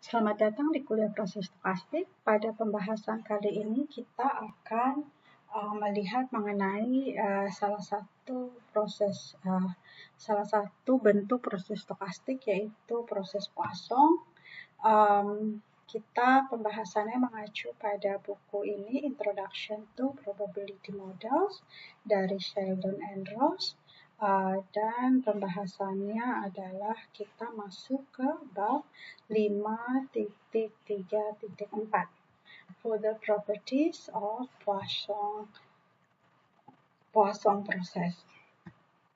Selamat datang di kuliah proses stokastik. Pada pembahasan kali ini kita akan melihat mengenai salah satu bentuk proses stokastik, yaitu proses Poisson. Kita pembahasannya mengacu pada buku ini, Introduction to Probability Models dari Sheldon and Ross. Dan pembahasannya adalah kita masuk ke bab 5.3.4 Further Properties of Poisson Process.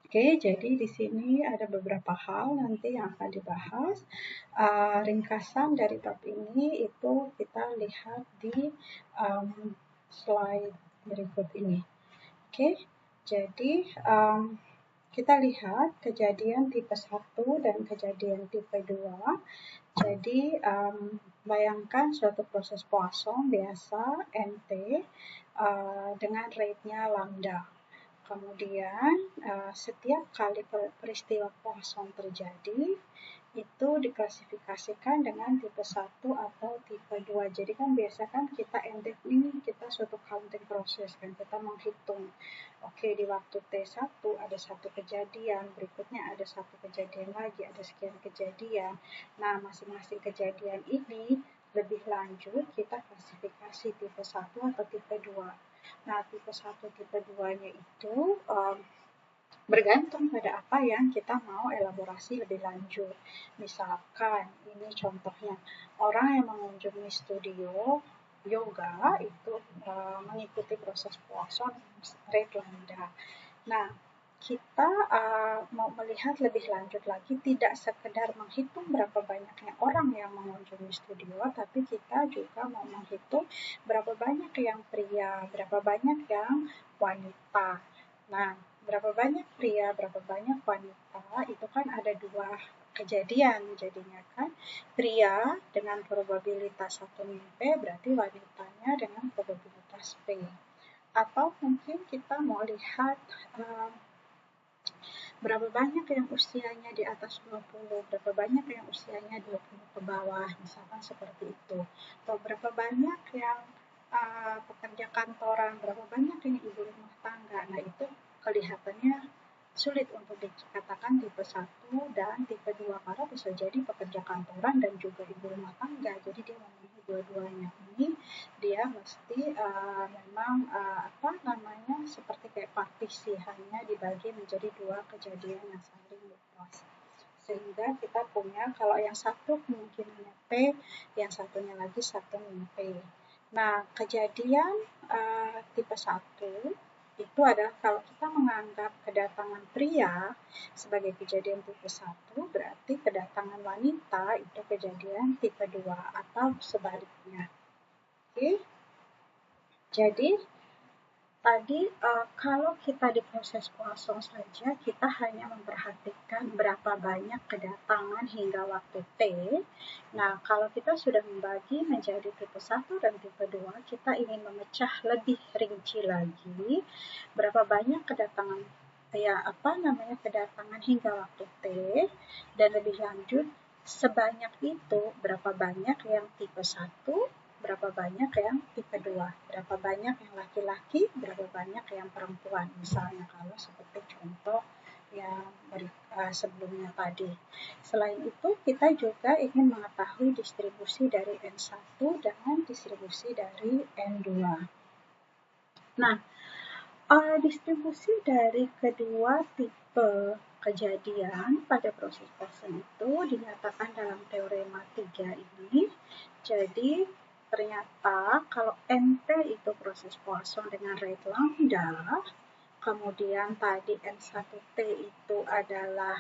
Oke, jadi di sini ada beberapa hal nanti yang akan dibahas. Ringkasan dari bab ini itu kita lihat di slide berikut ini. Oke, jadi kita lihat kejadian tipe 1 dan kejadian tipe 2. Jadi, bayangkan suatu proses Poisson biasa, NT, dengan rate-nya lambda. Kemudian, setiap kali peristiwa Poisson terjadi, itu diklasifikasikan dengan tipe 1 atau tipe 2. Jadi kan biasa kan kita NT ini kita suatu counting proses kan, kita menghitung. Oke, di waktu T1 ada satu kejadian, berikutnya ada satu kejadian lagi, ada sekian kejadian. Nah, masing-masing kejadian ini lebih lanjut kita klasifikasi tipe 1 atau tipe 2. Nah, tipe 1, tipe 2-nya itu bergantung pada apa yang kita mau elaborasi lebih lanjut. Misalkan, ini contohnya, orang yang mengunjungi studio yoga itu mengikuti proses Poisson rate lambda. Nah, kita mau melihat lebih lanjut lagi, tidak sekedar menghitung berapa banyaknya orang yang mengunjungi studio, tapi kita juga mau menghitung berapa banyak yang pria, berapa banyak yang wanita. Nah, berapa banyak pria, berapa banyak wanita, itu kan ada dua kejadian jadinya kan. Pria dengan probabilitas 1 min P, berarti wanitanya dengan probabilitas P. Atau mungkin kita mau lihat berapa banyak yang usianya di atas 20, berapa banyak yang usianya 20 ke bawah, misalkan seperti itu. Atau berapa banyak yang pekerja kantoran, berapa banyak yang ibu rumah tangga. Nah, itu kelihatannya sulit untuk dikatakan tipe 1 dan tipe 2 karena bisa jadi pekerja kantoran dan juga ibu rumah tangga. Jadi dia memenuhi dua-duanya. Ini dia mesti memang seperti kayak partisi, hanya dibagi menjadi dua kejadian yang saling lepas. Sehingga kita punya kalau yang satu kemungkinannya P, yang satunya lagi 1 min P. Nah, kejadian tipe 1 itu adalah kalau kita menganggap kedatangan pria sebagai kejadian tipe 1, berarti kedatangan wanita itu kejadian tipe 2 atau sebaliknya. Oke. Jadi, tadi kalau kita di proses Poisson saja, kita hanya memperhatikan berapa banyak kedatangan hingga waktu T. Nah, kalau kita sudah membagi menjadi tipe 1 dan tipe 2, kita ingin memecah lebih rinci lagi berapa banyak kedatangan kedatangan hingga waktu T, dan lebih lanjut sebanyak itu berapa banyak yang tipe 1, berapa banyak yang tipe 2, berapa banyak yang laki-laki, berapa banyak yang perempuan, misalnya kalau seperti contoh yang sebelumnya tadi. Selain itu, kita juga ingin mengetahui distribusi dari N1 dengan distribusi dari N2. Nah, distribusi dari kedua tipe kejadian pada proses Poisson itu dinyatakan dalam teorema 3 ini. Jadi, ternyata kalau NT itu proses Poisson dengan rate lambda, kemudian tadi N1T itu adalah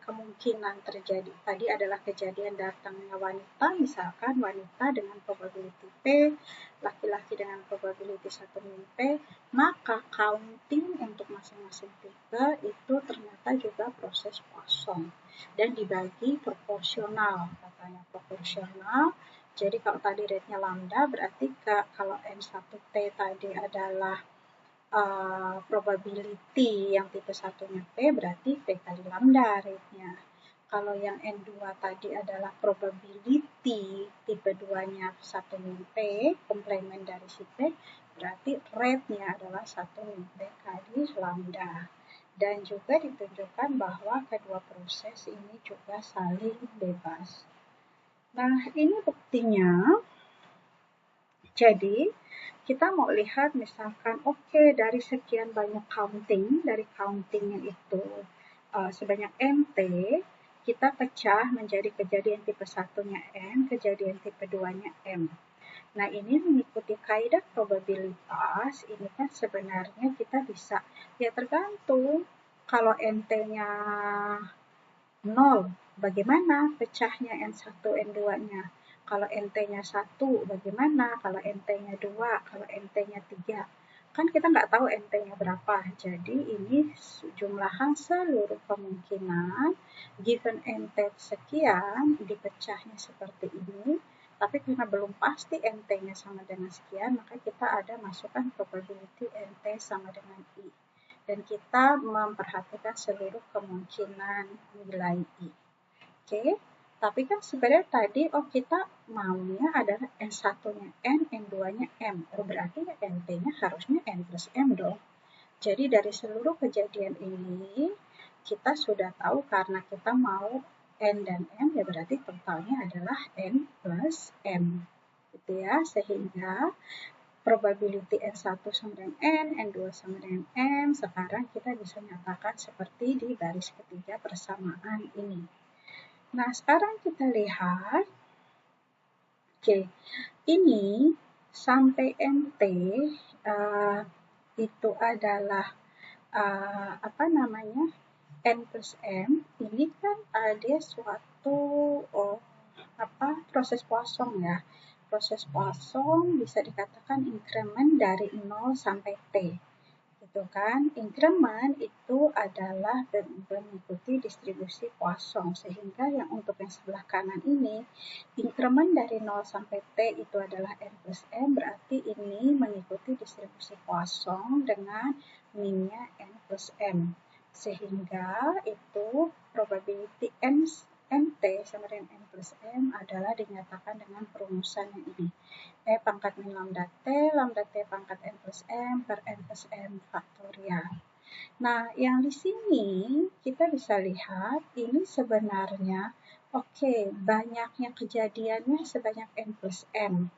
kemungkinan terjadi, tadi adalah kejadian datangnya wanita, misalkan wanita dengan probability P, laki-laki dengan probability 1 min P, maka counting untuk masing-masing tipe itu ternyata juga proses Poisson dan dibagi proporsional, katanya proporsional. Jadi kalau tadi rate-nya lambda, berarti kalau N1T tadi adalah probability yang tipe 1-nya P, berarti P kali lambda rate-nya. Kalau yang N2 tadi adalah probability tipe 2-nya 1 min P, komplement dari si P, berarti rate-nya adalah 1 min P kali lambda. Dan juga ditunjukkan bahwa kedua proses ini juga saling bebas. Nah, ini buktinya. Jadi, kita mau lihat misalkan, oke, dari sekian banyak counting, dari countingnya itu sebanyak MT, kita pecah menjadi kejadian tipe 1-nya N, kejadian tipe 2-nya M. Nah, ini mengikuti kaidah probabilitas, ini kan sebenarnya kita bisa, ya tergantung, kalau NT-nya 0, bagaimana pecahnya N1, N2-nya? Kalau NT-nya 1, bagaimana? Kalau NT-nya 2, kalau NT-nya 3. Kan kita nggak tahu NT-nya berapa. Jadi ini jumlahan seluruh kemungkinan given NT sekian dipecahnya seperti ini. Tapi karena belum pasti NT-nya sama dengan sekian, maka kita ada masukkan probability NT sama dengan I. Dan kita memperhatikan seluruh kemungkinan nilai I. Oke, tapi kan sebenarnya tadi kita maunya adalah N1-nya N, N2-nya M. Berarti NT-nya harusnya N plus M dong. Jadi dari seluruh kejadian ini, kita sudah tahu karena kita mau N dan M, ya berarti totalnya adalah N plus M. Gitu ya, sehingga probability N1 sama dengan N, N2 sama dengan M, sekarang kita bisa nyatakan seperti di baris ketiga persamaan ini. Nah, sekarang kita lihat, oke, ini sampai NT itu adalah N plus M, ini kan dia suatu proses Poisson ya. Proses Poisson bisa dikatakan increment dari 0 sampai T. Gitu kan? Increment itu adalah mengikuti distribusi Poisson, sehingga yang untuk yang sebelah kanan ini, increment dari 0 sampai T itu adalah N plus M, berarti ini mengikuti distribusi Poisson dengan minnya N plus M. Sehingga itu probability NT sama dengan N plus M adalah dinyatakan dengan perumusan yang ini. E pangkat min lambda T pangkat N plus M per N plus M faktorial. Nah, yang di sini kita bisa lihat ini sebenarnya, banyaknya kejadiannya sebanyak N plus M.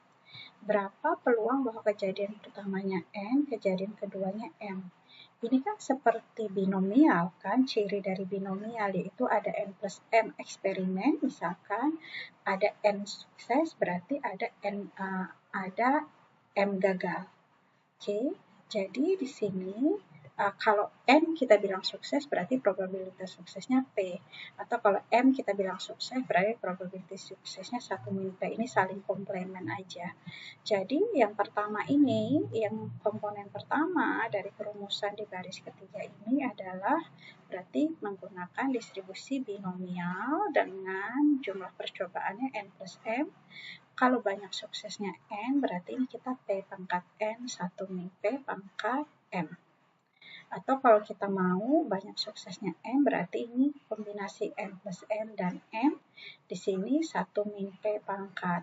Berapa peluang bahwa kejadian pertamanya N, kejadian keduanya M? Ini kan seperti binomial kan, ciri dari binomial yaitu ada N plus M eksperimen, misalkan ada N sukses berarti ada M gagal. Oke, jadi di sini kalau N kita bilang sukses berarti probabilitas suksesnya P, atau kalau M kita bilang sukses berarti probabilitas suksesnya 1 min P. Ini saling komplement aja. Jadi yang pertama ini, yang komponen pertama dari perumusan di baris ketiga ini adalah berarti menggunakan distribusi binomial dengan jumlah percobaannya N plus M. Kalau banyak suksesnya N, berarti ini kita P pangkat N 1 min P pangkat M. Atau kalau kita mau banyak suksesnya M, berarti ini kombinasi N plus M dan M. Di sini 1 min P pangkat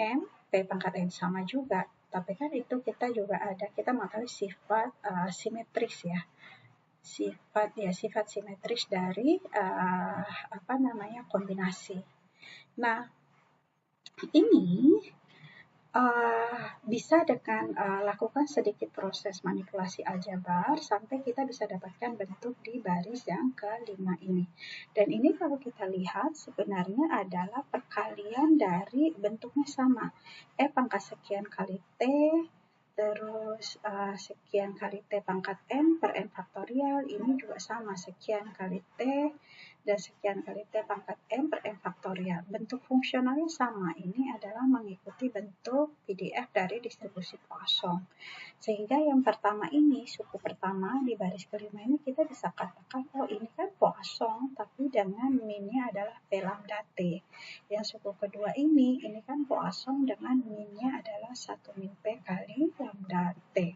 M, P pangkat N sama juga. Tapi kan itu kita juga ada, kita mengetahui sifat simetris ya. Sifat simetris dari kombinasi. Nah, ini bisa dengan lakukan sedikit proses manipulasi aljabar sampai kita bisa dapatkan bentuk di baris yang kelima ini. Dan ini kalau kita lihat sebenarnya adalah perkalian dari bentuknya sama. E pangkat sekian kali T, terus sekian kali T pangkat M per N faktorial, ini juga sama, sekian kali T dan sekian kali T pangkat M per M faktorial. Bentuk fungsionalnya sama, ini adalah mengikuti bentuk PDF dari distribusi Poisson. Sehingga yang pertama ini, suku pertama di baris kelima ini kita bisa katakan, ini kan Poisson, tapi dengan minnya adalah P lambda T. Yang suku kedua ini kan Poisson dengan minnya adalah 1 min P kali lambda T.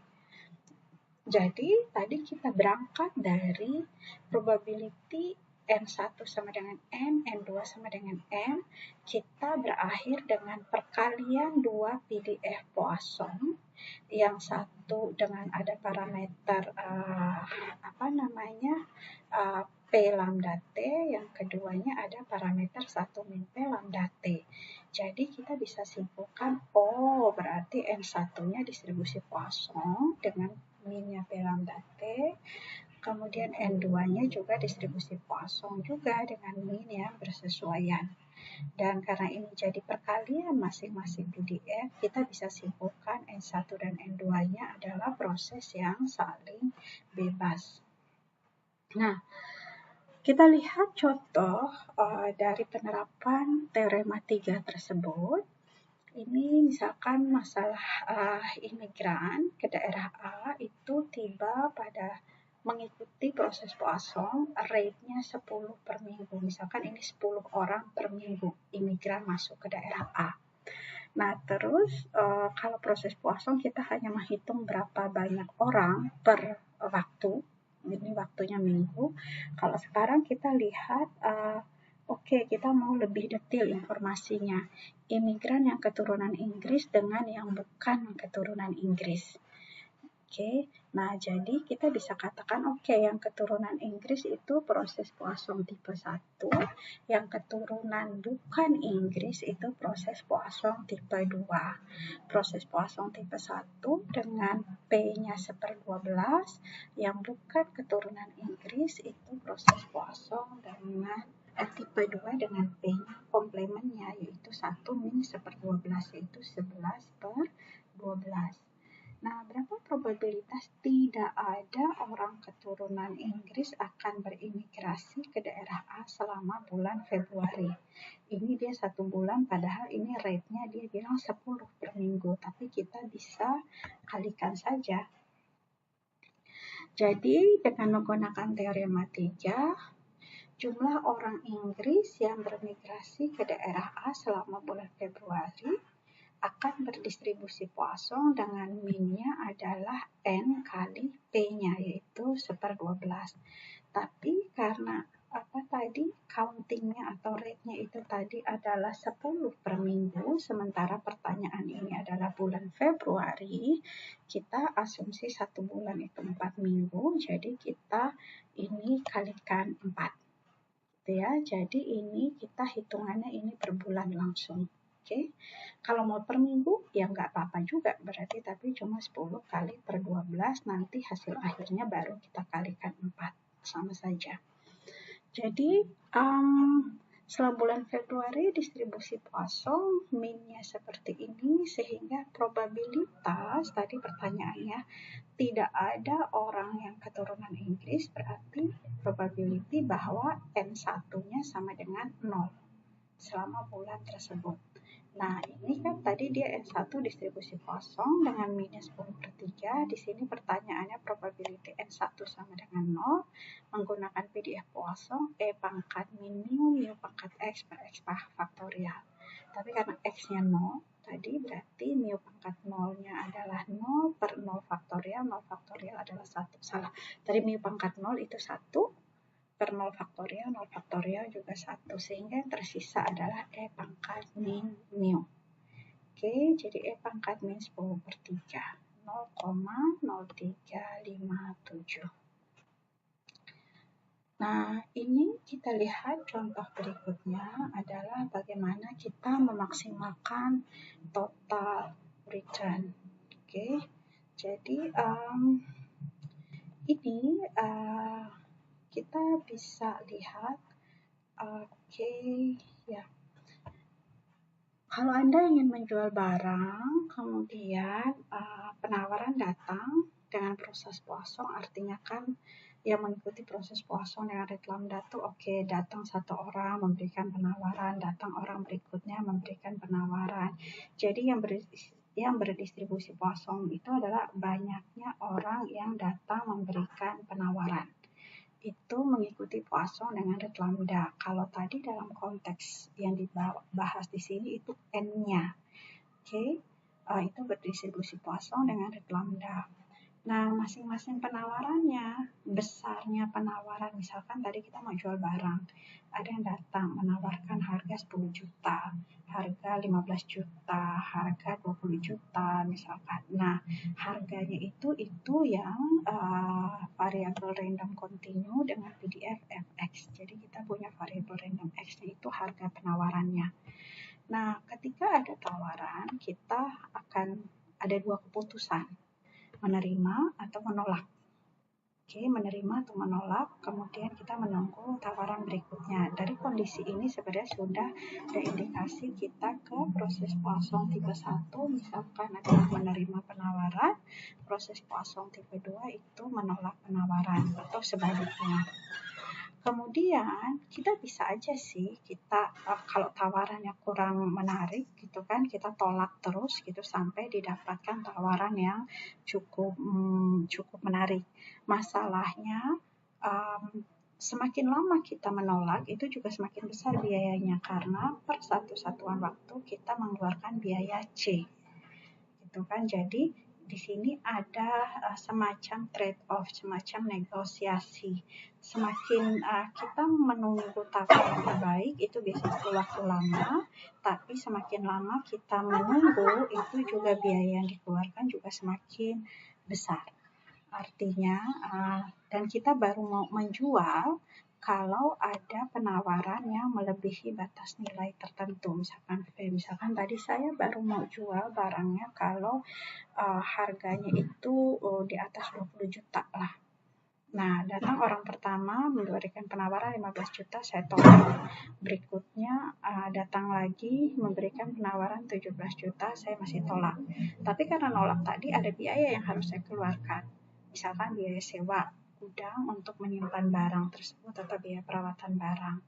Jadi, tadi kita berangkat dari probability N1 sama dengan N, N2 sama dengan N, kita berakhir dengan perkalian dua PDF Poisson. Yang satu dengan ada parameter P lambda T, yang keduanya ada parameter 1 min P lambda T. Jadi kita bisa simpulkan, oh berarti N1-nya distribusi Poisson dengan minnya P lambda T, kemudian N2-nya juga distribusi Poisson juga dengan min yang bersesuaian. Dan karena ini jadi perkalian masing-masing PDF, kita bisa simpulkan N1 dan N2-nya adalah proses yang saling bebas. Nah, kita lihat contoh dari penerapan teorema 3 tersebut. Ini misalkan masalah imigran ke daerah A itu tiba pada mengikuti proses Poisson, rate-nya 10 per minggu. Misalkan ini 10 orang per minggu imigran masuk ke daerah A. Nah, terus kalau proses Poisson kita hanya menghitung berapa banyak orang per waktu. Ini waktunya minggu. Kalau sekarang kita lihat, kita mau lebih detail informasinya. Imigran yang keturunan Inggris dengan yang bukan keturunan Inggris. Nah jadi kita bisa katakan yang keturunan Inggris itu proses Poisson tipe 1, yang keturunan bukan Inggris itu proses Poisson tipe 2. Proses Poisson tipe 1 dengan P-nya 1/12, yang bukan keturunan Inggris itu proses Poisson dengan tipe 2 dengan P-nya komplementnya yaitu 1 min 1/12 yaitu 11/12. Nah, berapa probabilitas tidak ada orang keturunan Inggris akan berimigrasi ke daerah A selama bulan Februari? Ini dia 1 bulan, padahal ini rate-nya dia bilang 10 per minggu, tapi kita bisa kalikan saja. Jadi, dengan menggunakan teorema 3, jumlah orang Inggris yang bermigrasi ke daerah A selama bulan Februari akan berdistribusi Poisson dengan min-nya adalah N kali P-nya, yaitu 1/12. Tapi karena counting-nya atau rate-nya itu tadi adalah 10 per minggu, sementara pertanyaan ini adalah bulan Februari, kita asumsi 1 bulan itu 4 minggu, jadi kita ini kalikan 4. Gitu ya. Jadi ini kita hitungannya ini per bulan langsung. Kalau mau per minggu ya nggak apa-apa juga berarti, tapi cuma 10 kali per 12, nanti hasil akhirnya baru kita kalikan 4, sama saja. Jadi setelah bulan Februari distribusi Poisson min-nya seperti ini, sehingga probabilitas tadi pertanyaannya tidak ada orang yang keturunan Inggris, berarti probability bahwa N1-nya sama dengan 0 selama bulan tersebut. Nah, ini kan tadi dia N1 distribusi Poisson dengan minus 10/3. Di sini pertanyaannya probability N1 sama dengan 0 menggunakan PDF Poisson E pangkat min mu pangkat X per X faktorial. Tapi karena X-nya 0, tadi berarti mu pangkat 0-nya adalah 0 per 0 faktorial adalah 1. Salah, tadi mu pangkat 0 itu 1. Per 0 faktorial juga 1, sehingga yang tersisa adalah E pangkat min mu. Jadi E pangkat min 10/3, 0,0357. Nah, ini kita lihat contoh berikutnya adalah bagaimana kita memaksimalkan total return. Jadi ini kita bisa lihat, kalau Anda ingin menjual barang, kemudian penawaran datang dengan proses Poisson, artinya kan yang mengikuti proses Poisson dengan rate lambda tuh datang satu orang memberikan penawaran, datang orang berikutnya memberikan penawaran. Jadi yang berdistribusi Poisson itu adalah banyaknya orang yang datang memberikan penawaran. Itu mengikuti Poisson dengan rate lambda. Kalau tadi dalam konteks yang dibahas di sini itu N-nya. Itu berdistribusi Poisson dengan rate lambda. Nah, masing-masing penawarannya, besarnya penawaran, misalkan tadi kita mau jual barang, ada yang datang menawarkan harga 10 juta, harga 15 juta, harga 20 juta misalkan. Nah, harganya itu yang variabel random continue dengan PDF FX. Jadi kita punya variabel random X itu harga penawarannya. Nah, ketika ada tawaran, kita akan ada dua keputusan, menerima atau menolak. Oke, menerima atau menolak, kemudian kita menunggu tawaran berikutnya. Dari kondisi ini sebenarnya sudah ada indikasi kita ke proses poisson tipe 1, misalkan adalah menerima penawaran, proses poisson tipe 2 itu menolak penawaran, atau sebaliknya. Kemudian kita bisa aja sih kita kalau tawarannya kurang menarik gitu kan, kita tolak terus gitu sampai didapatkan tawaran yang cukup menarik. Masalahnya semakin lama kita menolak itu juga semakin besar biayanya karena per satu satuan waktu kita mengeluarkan biaya C. Gitu kan. Jadi di sini ada semacam trade-off, semacam negosiasi. Semakin kita menunggu tawaran terbaik, itu biasanya perlu waktu lama, tapi semakin lama kita menunggu, itu juga biaya yang dikeluarkan juga semakin besar. Artinya, dan kita baru mau menjual kalau ada penawaran yang melebihi batas nilai tertentu, misalkan misalkan tadi saya baru mau jual barangnya kalau harganya itu di atas 20 juta lah. Nah, datang orang pertama memberikan penawaran 15 juta, saya tolak. Berikutnya datang lagi memberikan penawaran 17 juta, saya masih tolak. Tapi karena nolak tadi ada biaya yang harus saya keluarkan. Misalkan biaya sewa gudang untuk menyimpan barang tersebut atau biaya perawatan barang.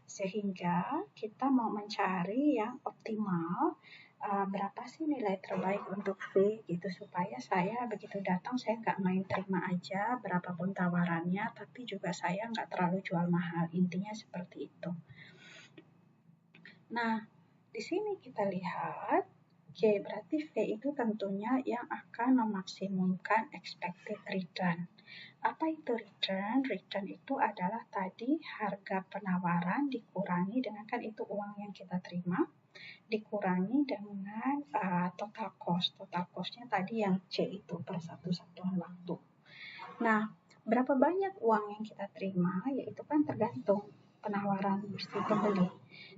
Sehingga kita mau mencari yang optimal, berapa sih nilai terbaik untuk V gitu, supaya saya begitu datang saya nggak main terima aja berapapun tawarannya, tapi juga saya nggak terlalu jual mahal. Intinya seperti itu. Nah, di sini kita lihat Oke, berarti V itu tentunya yang akan memaksimumkan expected return. Apa itu return? Return itu adalah tadi harga penawaran dikurangi dengan, kan itu uang yang kita terima, dikurangi dengan total cost. Total cost-nya tadi yang C itu per satu satuan waktu. Nah, berapa banyak uang yang kita terima, yaitu kan tergantung penawaran si pembeli.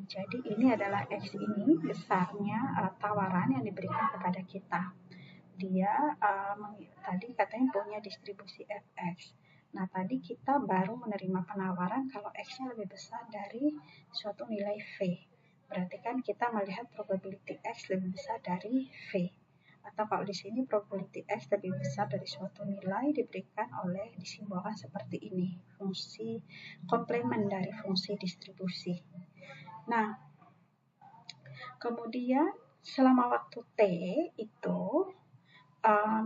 Jadi ini adalah X ini besarnya tawaran yang diberikan kepada kita. Dia tadi katanya punya distribusi FX. Nah, tadi kita baru menerima penawaran kalau X-nya lebih besar dari suatu nilai V. Berarti kan kita melihat probability X lebih besar dari V. Atau kalau di sini probability X lebih besar dari suatu nilai diberikan oleh, disimbolkan seperti ini, fungsi komplement dari fungsi distribusi. Nah, kemudian selama waktu T itu,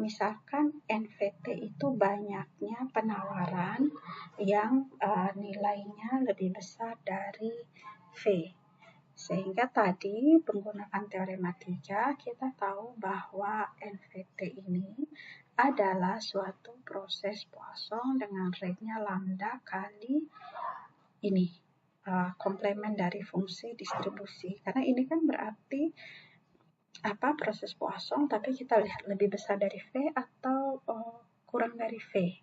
misalkan NVT itu banyaknya penawaran yang nilainya lebih besar dari V. Sehingga tadi menggunakan teorematika kita tahu bahwa NVT ini adalah suatu proses Poisson dengan rate-nya lambda kali ini komplement dari fungsi distribusi. Karena ini kan berarti proses Poisson, tapi kita lihat lebih besar dari V atau kurang dari V.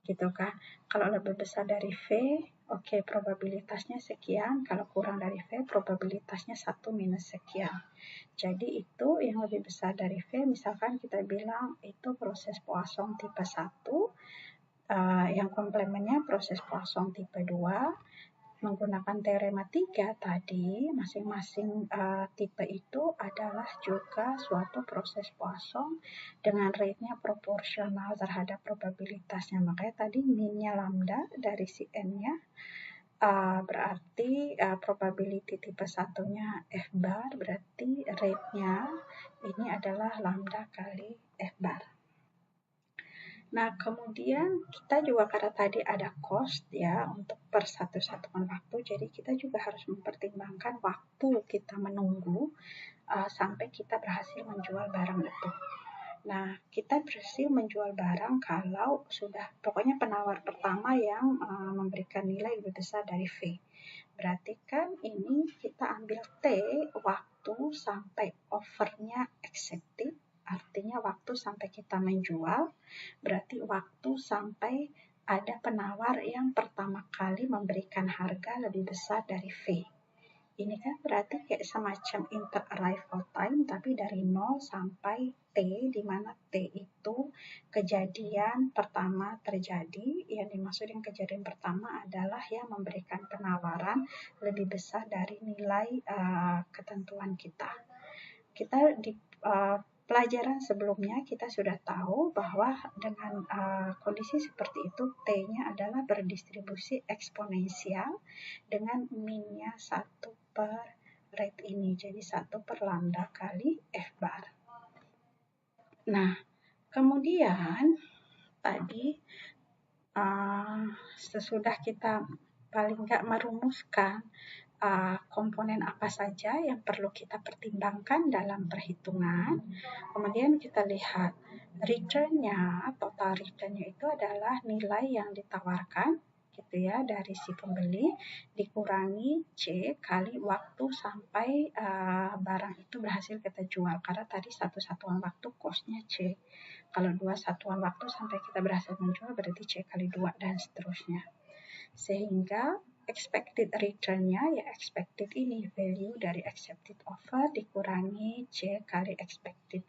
Gitu kan. Kalau lebih besar dari V, oke, probabilitasnya sekian. Kalau kurang dari V, probabilitasnya 1 minus sekian. Jadi itu yang lebih besar dari V, misalkan kita bilang itu proses Poisson tipe 1, yang komplemennya proses Poisson tipe 2. Menggunakan teorema 3 tadi, masing-masing tipe itu adalah juga suatu proses Poisson dengan rate-nya proporsional terhadap probabilitasnya. Makanya tadi min-nya lambda dari si n-nya, berarti probability tipe 1-nya F bar, berarti rate-nya ini adalah lambda kali F bar. Nah, kemudian kita juga karena tadi ada cost ya untuk per satu satuan waktu, jadi kita juga harus mempertimbangkan waktu kita menunggu sampai kita berhasil menjual barang itu. Nah, kita berhasil menjual barang kalau sudah pokoknya penawar pertama yang memberikan nilai lebih besar dari V. Berarti kan ini kita ambil T waktu sampai offernya accepted, artinya waktu sampai kita menjual, berarti waktu sampai ada penawar yang pertama kali memberikan harga lebih besar dari V. Ini kan berarti kayak semacam inter arrival time, tapi dari 0 sampai T, di mana T itu kejadian pertama terjadi. Yang dimaksud dengan kejadian pertama adalah yang memberikan penawaran lebih besar dari nilai ketentuan kita. Kita di pelajaran sebelumnya kita sudah tahu bahwa dengan kondisi seperti itu T-nya adalah berdistribusi eksponensial dengan min-nya 1 per rate ini. Jadi 1 per lambda kali F bar. Nah, kemudian tadi sesudah kita paling nggak merumuskan komponen apa saja yang perlu kita pertimbangkan dalam perhitungan. Kemudian kita lihat return-nya, total return-nya itu adalah nilai yang ditawarkan gitu ya dari si pembeli dikurangi C kali waktu sampai barang itu berhasil kita jual, karena tadi satu satuan waktu cost-nya C. Kalau 2 satuan waktu sampai kita berhasil menjual berarti C kali 2 dan seterusnya. Sehingga expected return-nya ya expected ini value dari accepted offer dikurangi C kali expected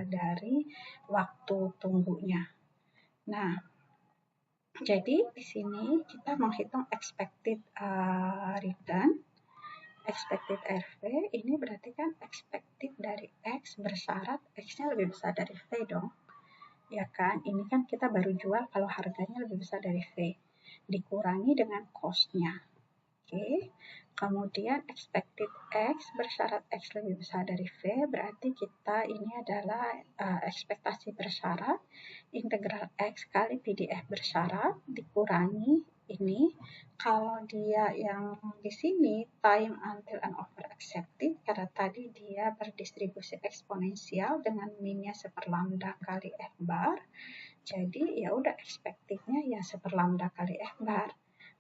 dari waktu tunggunya. Nah, jadi di sini kita menghitung expected return, expected RV, ini berarti kan expected dari X bersyarat X-nya lebih besar dari V dong. Ya kan, ini kan kita baru jual kalau harganya lebih besar dari V. Dikurangi dengan cost-nya. Oke. Kemudian expected X bersyarat X lebih besar dari V, berarti kita ini adalah ekspektasi bersyarat integral X kali PDF bersyarat dikurangi ini. Kalau dia yang di sini time until an offer accepted, karena tadi dia berdistribusi eksponensial dengan min-nya 1 per lambda kali F bar. Jadi ya udah expected-nya ya 1 per lambda kali F bar.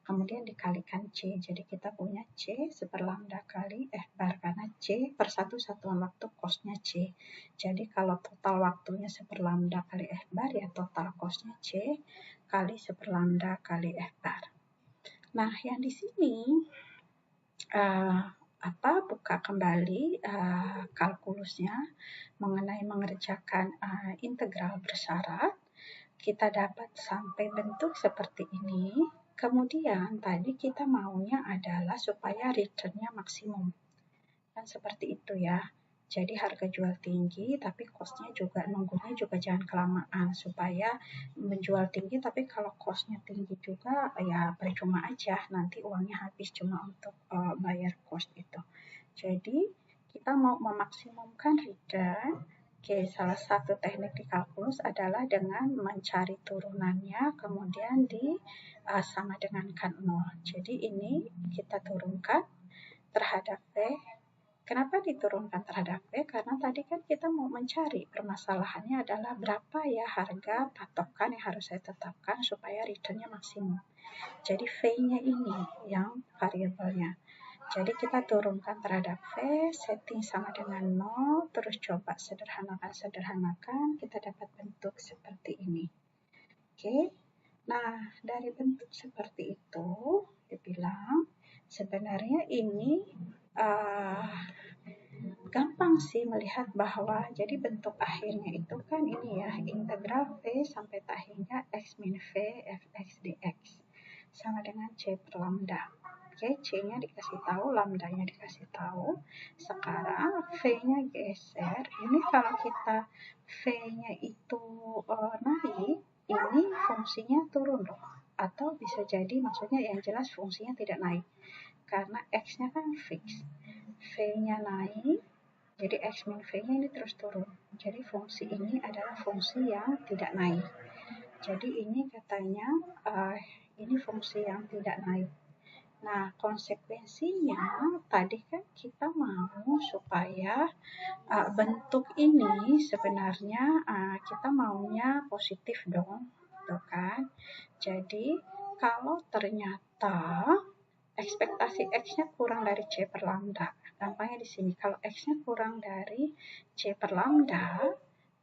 Kemudian dikalikan C. Jadi kita punya C 1 per lambda kali F bar karena C per satu satuan waktu cost-nya C. Jadi kalau total waktunya 1 per lambda kali F bar ya total cost-nya C kali 1 per lambda kali F bar. Nah, yang di sini buka kembali kalkulusnya mengenai mengerjakan integral bersyarat. Kita dapat sampai bentuk seperti ini. Kemudian tadi kita maunya adalah supaya return-nya maksimum. Kan seperti itu ya. Jadi harga jual tinggi tapi cost-nya juga nunggunya juga jangan kelamaan supaya menjual tinggi tapi kalau cost-nya tinggi juga ya percuma aja, nanti uangnya habis cuma untuk bayar cost itu. Jadi kita mau memaksimumkan return. Oke, salah satu teknik di kalkulus adalah dengan mencari turunannya, kemudian sama dengankan 0. Jadi ini kita turunkan terhadap V. Kenapa diturunkan terhadap V? Karena tadi kan kita mau mencari, permasalahannya adalah berapa ya harga patokan yang harus saya tetapkan supaya return-nya maksimum. Jadi V-nya ini yang variabelnya. Jadi kita turunkan terhadap V, setting sama dengan 0, terus coba sederhanakan, kita dapat bentuk seperti ini. Oke, nah dari bentuk seperti itu, dibilang sebenarnya ini gampang sih melihat bahwa jadi bentuk akhirnya itu kan ini ya, integral V sampai akhirnya X min V Fx dx sama dengan C per lambda. Oke, C-nya dikasih tahu, lambdanya dikasih tahu. Sekarang V-nya geser. Ini kalau kita V-nya itu naik, ini fungsinya turun loh. Atau bisa jadi maksudnya yang jelas fungsinya tidak naik. Karena X-nya kan fix. V-nya naik, jadi X min V-nya ini terus turun. Jadi fungsi ini adalah fungsi yang tidak naik. Jadi ini katanya ini fungsi yang tidak naik. Nah, konsekuensinya tadi kan kita mau supaya bentuk ini sebenarnya kita maunya positif dong, gitu kan. Jadi, kalau ternyata ekspektasi X-nya kurang dari C per lambda, gampangnya di sini, kalau X-nya kurang dari C per lambda,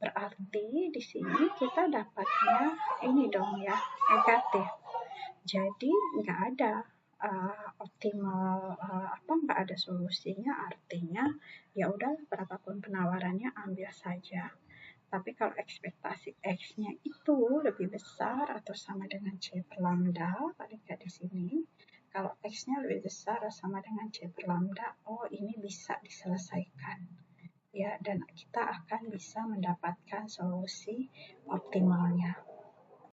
berarti di sini kita dapatnya ini dong ya, negatif. Jadi nggak ada optimal nggak ada solusinya, artinya ya udah berapapun penawarannya ambil saja. Tapi kalau ekspektasi X-nya itu lebih besar atau sama dengan C per lambda, paling nggak di sini, kalau X-nya lebih besar atau sama dengan C per lambda, oh ini bisa diselesaikan. Ya, dan kita akan bisa mendapatkan solusi optimalnya.